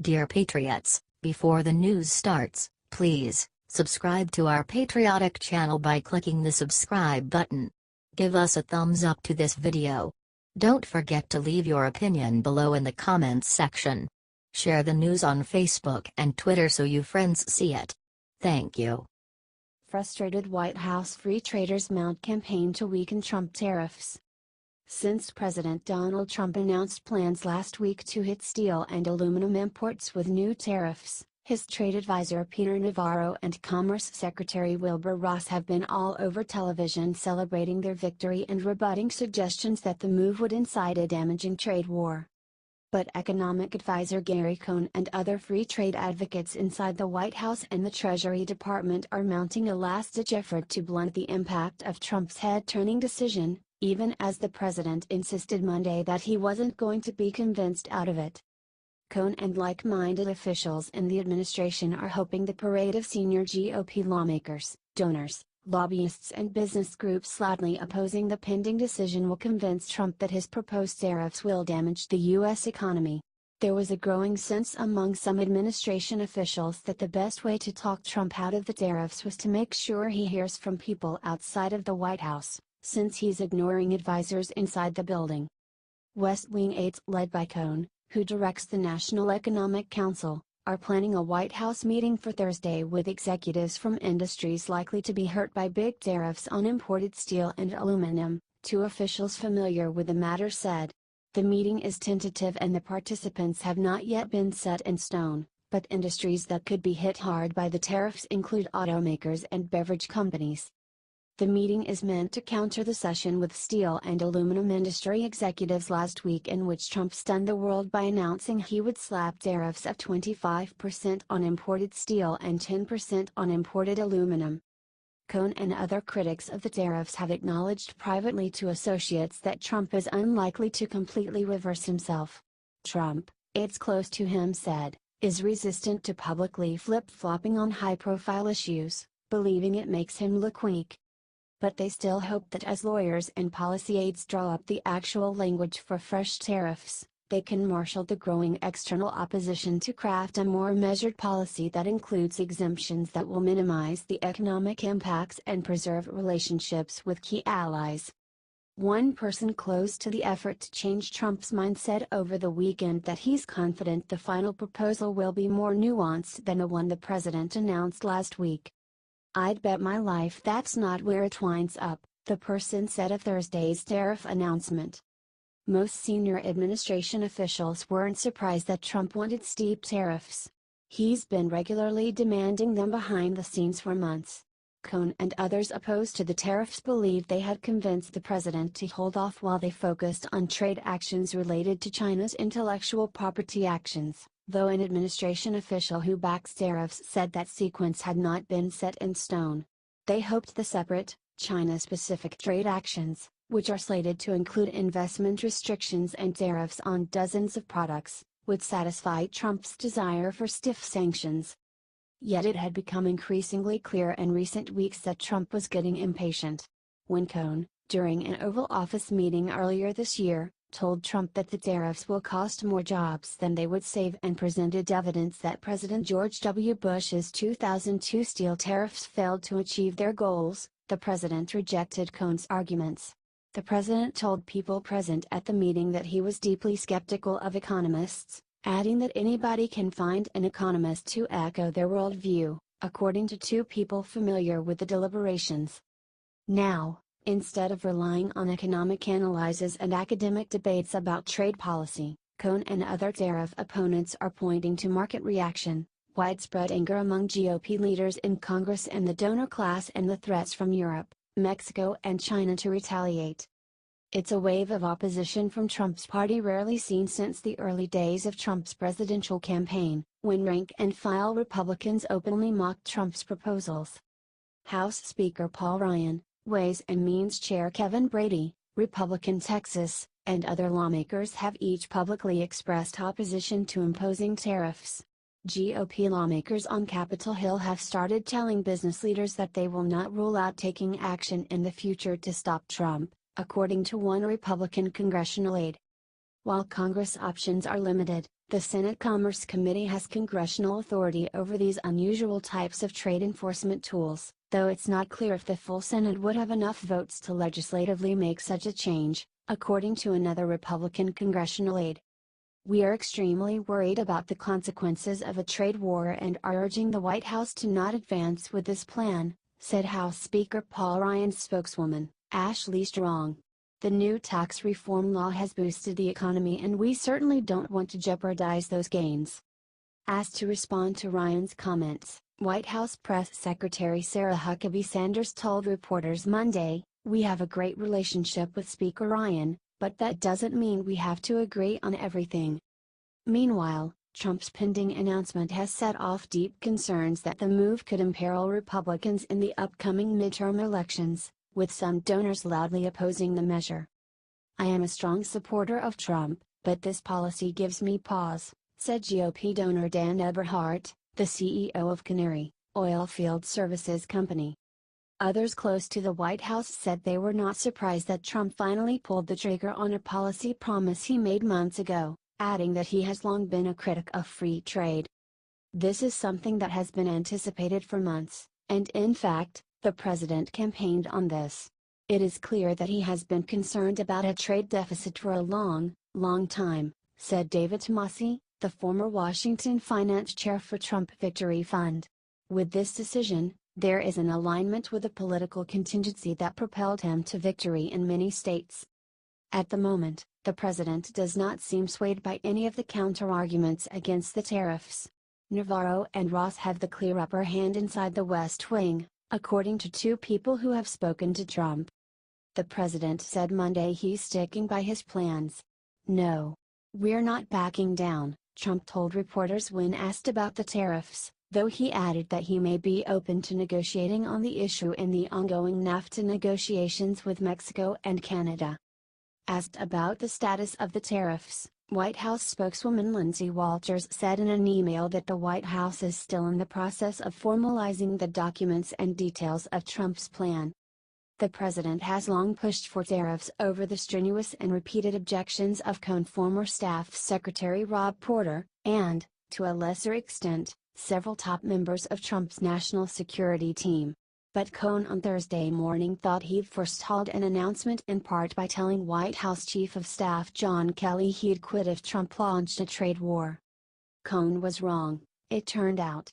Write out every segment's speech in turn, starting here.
Dear Patriots, before the news starts, please subscribe to our patriotic channel by clicking the subscribe button. Give us a thumbs up to this video. Don't forget to leave your opinion below in the comments section. Share the news on Facebook and Twitter so you friends see it. Thank you. Frustrated White House free traders mount campaign to weaken Trump tariffs. Since President Donald Trump announced plans last week to hit steel and aluminum imports with new tariffs, his trade advisor Peter Navarro and Commerce Secretary Wilbur have been all over television celebrating their victory and rebutting suggestions that the move would incite a damaging trade war. But economic advisor Gary Cohn and other free trade advocates inside the White House and the Treasury Department are mounting a last-ditch effort to blunt the impact of Trump's head-turning decision, even as the president insisted Monday that he wasn't going to be convinced out of it. Cohn and like-minded officials in the administration are hoping the parade of senior GOP lawmakers, donors, lobbyists and business groups loudly opposing the pending decision will convince Trump that his proposed tariffs will damage the U.S. economy. There was a growing sense among some administration officials that the best way to talk Trump out of the tariffs was to make sure he hears from people outside of the White House, since he's ignoring advisors inside the building. West Wing aides led by Cohn, who directs the National Economic Council, are planning a White House meeting for Thursday with executives from industries likely to be hurt by big tariffs on imported steel and aluminum, two officials familiar with the matter said. The meeting is tentative and the participants have not yet been set in stone, but industries that could be hit hard by the tariffs include automakers and beverage companies. The meeting is meant to counter the session with steel and aluminum industry executives last week, in which Trump stunned the world by announcing he would slap tariffs of 25% on imported steel and 10% on imported aluminum. Cohn and other critics of the tariffs have acknowledged privately to associates that Trump is unlikely to completely reverse himself. Trump, aides close to him said, is resistant to publicly flip-flopping on high-profile issues, believing it makes him look weak. But they still hope that as lawyers and policy aides draw up the actual language for fresh tariffs, they can marshal the growing external opposition to craft a more measured policy that includes exemptions that will minimize the economic impacts and preserve relationships with key allies. One person close to the effort to change Trump's mind said over the weekend that he's confident the final proposal will be more nuanced than the one the president announced last week. "I'd bet my life that's not where it winds up," the person said of Thursday's tariff announcement. Most senior administration officials weren't surprised that Trump wanted steep tariffs. He's been regularly demanding them behind the scenes for months. Cohn and others opposed to the tariffs believed they had convinced the president to hold off while they focused on trade actions related to China's intellectual property actions, though an administration official who backs tariffs said that sequence had not been set in stone. They hoped the separate, China-specific trade actions, which are slated to include investment restrictions and tariffs on dozens of products, would satisfy Trump's desire for stiff sanctions. Yet it had become increasingly clear in recent weeks that Trump was getting impatient. When Cohn, during an Oval Office meeting earlier this year, told Trump that the tariffs will cost more jobs than they would save and presented evidence that President George W. Bush's 2002 steel tariffs failed to achieve their goals, the president rejected Cohn's arguments. The president told people present at the meeting that he was deeply skeptical of economists, adding that anybody can find an economist to echo their worldview, according to two people familiar with the deliberations. Now, instead of relying on economic analyses and academic debates about trade policy, Cohn and other tariff opponents are pointing to market reaction, widespread anger among GOP leaders in Congress and the donor class, and the threats from Europe, Mexico and China to retaliate. It's a wave of opposition from Trump's party rarely seen since the early days of Trump's presidential campaign, when rank-and-file Republicans openly mocked Trump's proposals. House Speaker Paul Ryan, Ways and Means Chair Kevin Brady, Republican Texas, and other lawmakers have each publicly expressed opposition to imposing tariffs. GOP lawmakers on Capitol Hill have started telling business leaders that they will not rule out taking action in the future to stop Trump, according to one Republican congressional aide. While Congress options are limited, the Senate Commerce Committee has congressional authority over these unusual types of trade enforcement tools, though it's not clear if the full Senate would have enough votes to legislatively make such a change, according to another Republican congressional aide. "We are extremely worried about the consequences of a trade war and are urging the White House to not advance with this plan," said House Speaker Paul Ryan's spokeswoman, Ashley Strong. "The new tax reform law has boosted the economy and we certainly don't want to jeopardize those gains." Asked to respond to Ryan's comments, White House Press Secretary Sarah Huckabee Sanders told reporters Monday, "We have a great relationship with Speaker Ryan, but that doesn't mean we have to agree on everything." Meanwhile, Trump's pending announcement has set off deep concerns that the move could imperil Republicans in the upcoming midterm elections, with some donors loudly opposing the measure. "I am a strong supporter of Trump, but this policy gives me pause," said GOP donor Dan Eberhart, the CEO of Canary Oilfield Services Company. Others close to the White House said they were not surprised that Trump finally pulled the trigger on a policy promise he made months ago, adding that he has long been a critic of free trade. "This is something that has been anticipated for months, and in fact, the president campaigned on this. It is clear that he has been concerned about a trade deficit for a long time," said David Tomassi, the former Washington finance chair for Trump Victory Fund. "With this decision, there is an alignment with the political contingency that propelled him to victory in many states." At the moment, the president does not seem swayed by any of the counter-arguments against the tariffs. Navarro and Ross have the clear upper hand inside the West Wing, according to two people who have spoken to Trump. The president said Monday he's sticking by his plans. "No. We're not backing down," Trump told reporters when asked about the tariffs, though he added that he may be open to negotiating on the issue in the ongoing NAFTA negotiations with Mexico and Canada. Asked about the status of the tariffs, White House spokeswoman Lindsay Walters said in an email that the White House is still in the process of formalizing the documents and details of Trump's plan. The president has long pushed for tariffs over the strenuous and repeated objections of Cohn former Staff Secretary Rob Porter, and, to a lesser extent, several top members of Trump's national security team. But Cohn on Thursday morning thought he'd forestalled an announcement in part by telling White House Chief of Staff John Kelly he'd quit if Trump launched a trade war. Cohn was wrong, it turned out.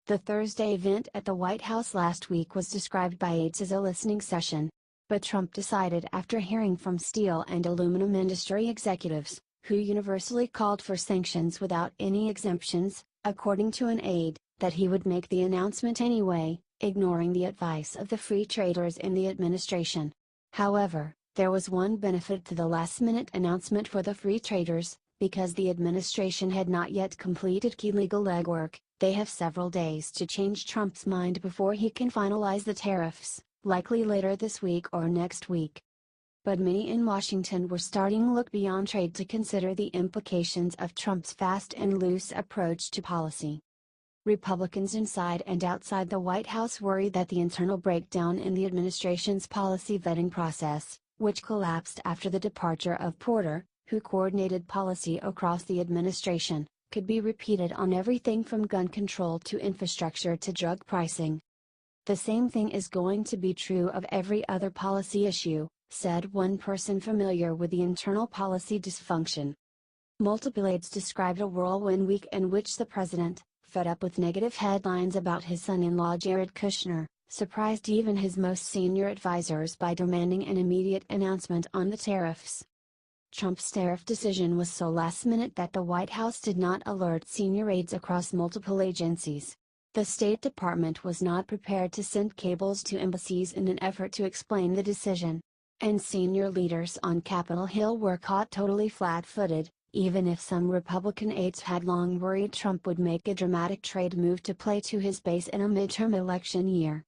The Thursday event at the White House last week was described by aides as a listening session. But Trump decided after hearing from steel and aluminum industry executives, who universally called for sanctions without any exemptions, according to an aide, that he would make the announcement anyway, ignoring the advice of the free traders in the administration. However, there was one benefit to the last-minute announcement for the free traders, because the administration had not yet completed key legal legwork. They have several days to change Trump's mind before he can finalize the tariffs, likely later this week or next week. But many in Washington were starting to look beyond trade to consider the implications of Trump's fast and loose approach to policy. Republicans inside and outside the White House worry that the internal breakdown in the administration's policy vetting process, which collapsed after the departure of Porter, who coordinated policy across the administration, could be repeated on everything from gun control to infrastructure to drug pricing. "The same thing is going to be true of every other policy issue," said one person familiar with the internal policy dysfunction. Multiple aides described a whirlwind week in which the president, fed up with negative headlines about his son-in-law Jared Kushner, surprised even his most senior advisors by demanding an immediate announcement on the tariffs. Trump's tariff decision was so last-minute that the White House did not alert senior aides across multiple agencies. The State Department was not prepared to send cables to embassies in an effort to explain the decision. And senior leaders on Capitol Hill were caught totally flat-footed, even if some Republican aides had long worried Trump would make a dramatic trade move to play to his base in a midterm election year.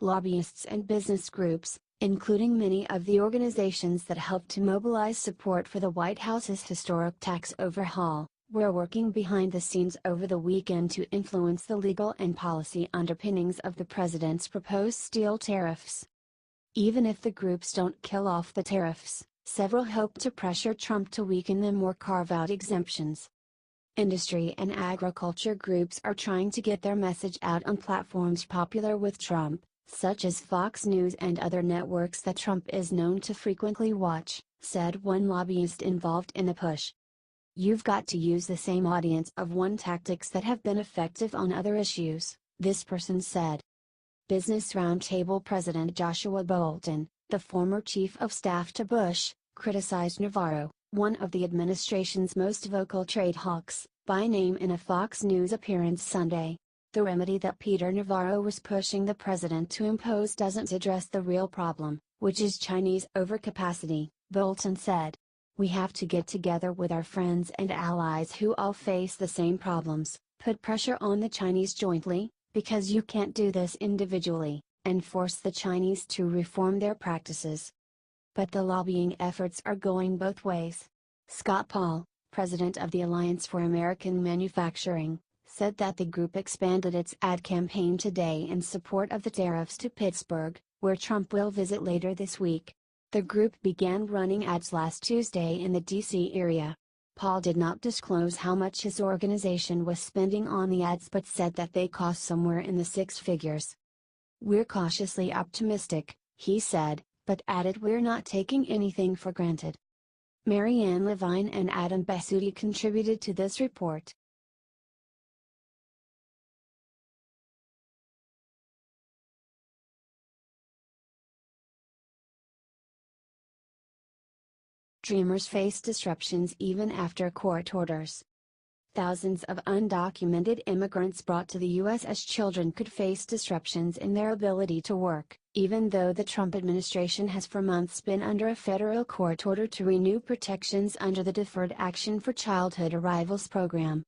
Lobbyists and business groups, including many of the organizations that helped to mobilize support for the White House's historic tax overhaul, were working behind the scenes over the weekend to influence the legal and policy underpinnings of the president's proposed steel tariffs. Even if the groups don't kill off the tariffs, Several hope to pressure Trump to weaken them or carve out exemptions. Industry and agriculture groups are trying to get their message out on platforms popular with Trump, such as Fox News and other networks that Trump is known to frequently watch, said one lobbyist involved in the push. You've got to use the same audience of one tactics that have been effective on other issues, this person said. Business Roundtable President Joshua Bolten, the former chief of staff to Bush, criticized Navarro, one of the administration's most vocal trade hawks, by name in a Fox News appearance Sunday. The remedy that Peter Navarro was pushing the president to impose doesn't address the real problem, which is Chinese overcapacity, Bolten said. We have to get together with our friends and allies who all face the same problems, put pressure on the Chinese jointly, because you can't do this individually, and force the Chinese to reform their practices. But the lobbying efforts are going both ways. Scott Paul, president of the Alliance for American Manufacturing, said that the group expanded its ad campaign today in support of the tariffs to Pittsburgh, where Trump will visit later this week. The group began running ads last Tuesday in the D.C. area. Paul did not disclose how much his organization was spending on the ads but said that they cost somewhere in the six figures. We're cautiously optimistic, he said, but added we're not taking anything for granted. Marianne Levine and Adam Bassutti contributed to this report. Dreamers face disruptions even after court orders. Thousands of undocumented immigrants brought to the U.S. as children could face disruptions in their ability to work, even though the Trump administration has for months been under a federal court order to renew protections under the Deferred Action for Childhood Arrivals program.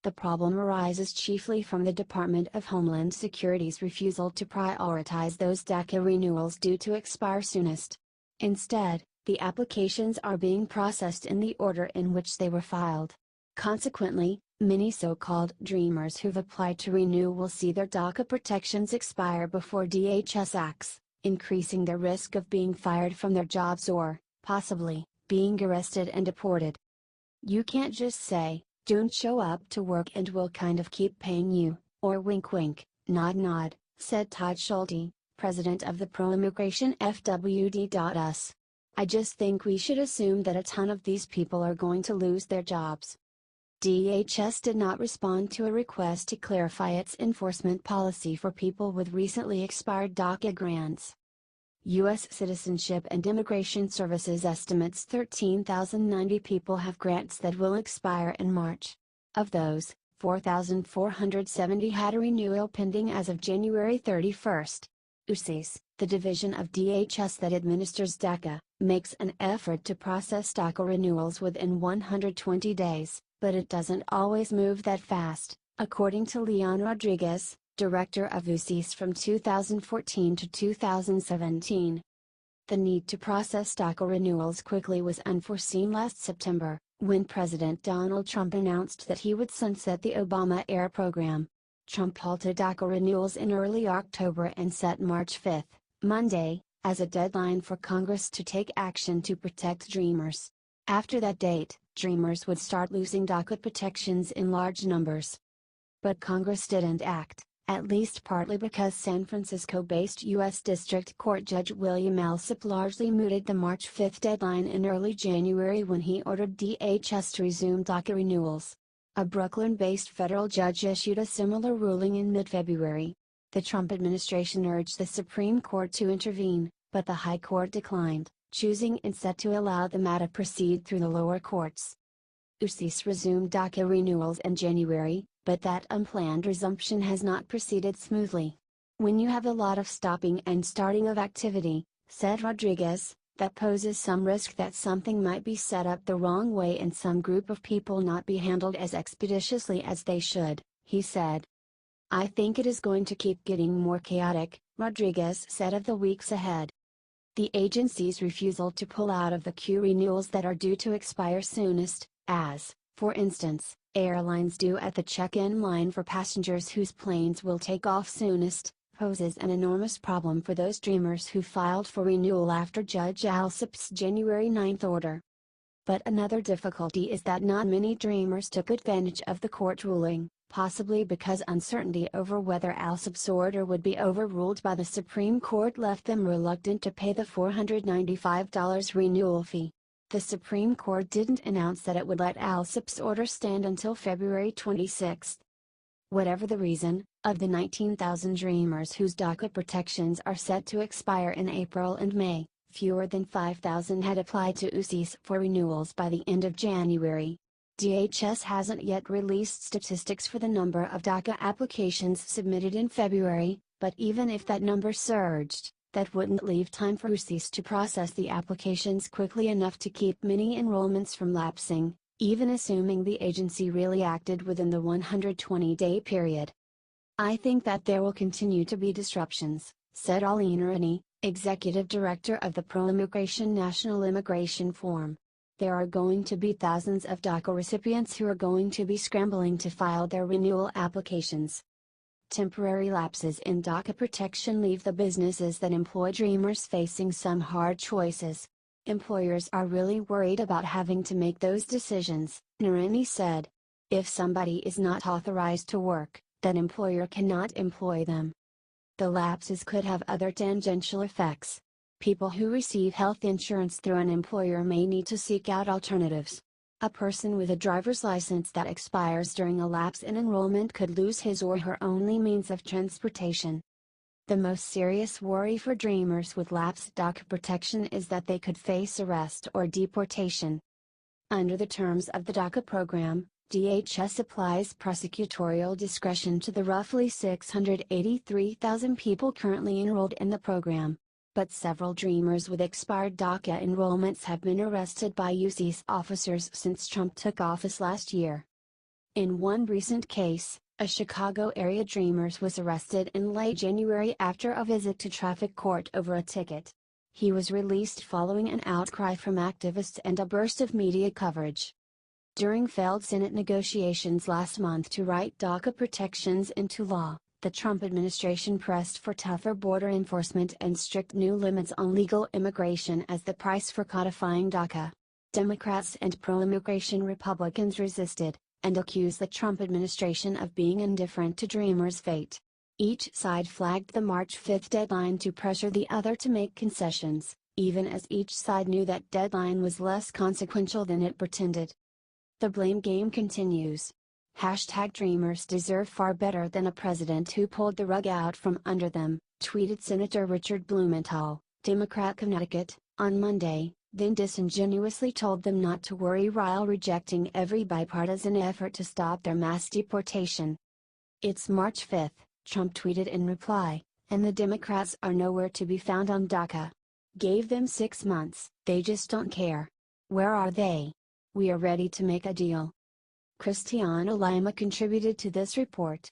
The problem arises chiefly from the Department of Homeland Security's refusal to prioritize those DACA renewals due to expire soonest. Instead, the applications are being processed in the order in which they were filed. Consequently, many so-called dreamers who've applied to renew will see their DACA protections expire before DHS acts, increasing their risk of being fired from their jobs or, possibly, being arrested and deported. You can't just say, "Don't show up to work and we'll kind of keep paying you," or wink wink, nod nod, said Todd Schulte, president of the pro-immigration FWD.us. I just think we should assume that a ton of these people are going to lose their jobs. DHS did not respond to a request to clarify its enforcement policy for people with recently expired DACA grants. U.S. Citizenship and Immigration Services estimates 13,090 people have grants that will expire in March. Of those, 4,470 had a renewal pending as of January 31. USCIS, the division of DHS that administers DACA, makes an effort to process DACA renewals within 120 days, but it doesn't always move that fast, according to Leon Rodriguez, director of USCIS from 2014 to 2017. The need to process DACA renewals quickly was unforeseen last September, when President Donald Trump announced that he would sunset the Obama-era program. Trump halted DACA renewals in early October and set March 5, Monday, as a deadline for Congress to take action to protect dreamers. After that date, dreamers would start losing DACA protections in large numbers. But Congress didn't act, at least partly because San Francisco-based U.S. District Court Judge William Alsup largely mooted the March 5 deadline in early January when he ordered DHS to resume DACA renewals. A Brooklyn-based federal judge issued a similar ruling in mid-February. The Trump administration urged the Supreme Court to intervene, but the High Court declined, choosing instead to allow the matter proceed through the lower courts. USCIS resumed DACA renewals in January, but that unplanned resumption has not proceeded smoothly. When you have a lot of stopping and starting of activity, said Rodriguez, that poses some risk that something might be set up the wrong way and some group of people not be handled as expeditiously as they should, he said. I think it is going to keep getting more chaotic, Rodriguez said of the weeks ahead. The agency's refusal to pull out of the queue renewals that are due to expire soonest, as, for instance, airlines do at the check-in line for passengers whose planes will take off soonest, poses an enormous problem for those dreamers who filed for renewal after Judge Alsop's January 9 order. But another difficulty is that not many dreamers took advantage of the court ruling, possibly because uncertainty over whether Alsop's order would be overruled by the Supreme Court left them reluctant to pay the $495 renewal fee. The Supreme Court didn't announce that it would let Alsop's order stand until February 26. Whatever the reason, of the 19,000 dreamers whose DACA protections are set to expire in April and May, fewer than 5,000 had applied to UCIS for renewals by the end of January. DHS hasn't yet released statistics for the number of DACA applications submitted in February, but even if that number surged, that wouldn't leave time for UCIS to process the applications quickly enough to keep many enrollments from lapsing, even assuming the agency really acted within the 120-day period. "I think that there will continue to be disruptions," said Aline Irani, executive director of the Pro-Immigration National Immigration Forum. "There are going to be thousands of DACA recipients who are going to be scrambling to file their renewal applications." Temporary lapses in DACA protection leave the businesses that employ dreamers facing some hard choices. "Employers are really worried about having to make those decisions," Irani said. "If somebody is not authorized to work, that employer cannot employ them." The lapses could have other tangential effects. People who receive health insurance through an employer may need to seek out alternatives. A person with a driver's license that expires during a lapse in enrollment could lose his or her only means of transportation. The most serious worry for dreamers with lapsed DACA protection is that they could face arrest or deportation. Under the terms of the DACA program, DHS applies prosecutorial discretion to the roughly 683,000 people currently enrolled in the program. But several dreamers with expired DACA enrollments have been arrested by UCIS officers since Trump took office last year. In one recent case, a Chicago area dreamer was arrested in late January after a visit to traffic court over a ticket. He was released following an outcry from activists and a burst of media coverage. During failed Senate negotiations last month to write DACA protections into law, the Trump administration pressed for tougher border enforcement and strict new limits on legal immigration as the price for codifying DACA. Democrats and pro-immigration Republicans resisted, and accused the Trump administration of being indifferent to dreamers' fate. Each side flagged the March 5 deadline to pressure the other to make concessions, even as each side knew that deadline was less consequential than it pretended. The blame game continues. #Dreamers deserve far better than a president who pulled the rug out from under them, tweeted Senator Richard Blumenthal, Democrat Connecticut, on Monday, then disingenuously told them not to worry while rejecting every bipartisan effort to stop their mass deportation. "It's March 5, Trump tweeted in reply, and the Democrats are nowhere to be found on DACA. Gave them 6 months, they just don't care. Where are they? We are ready to make a deal." Christiana Lima contributed to this report.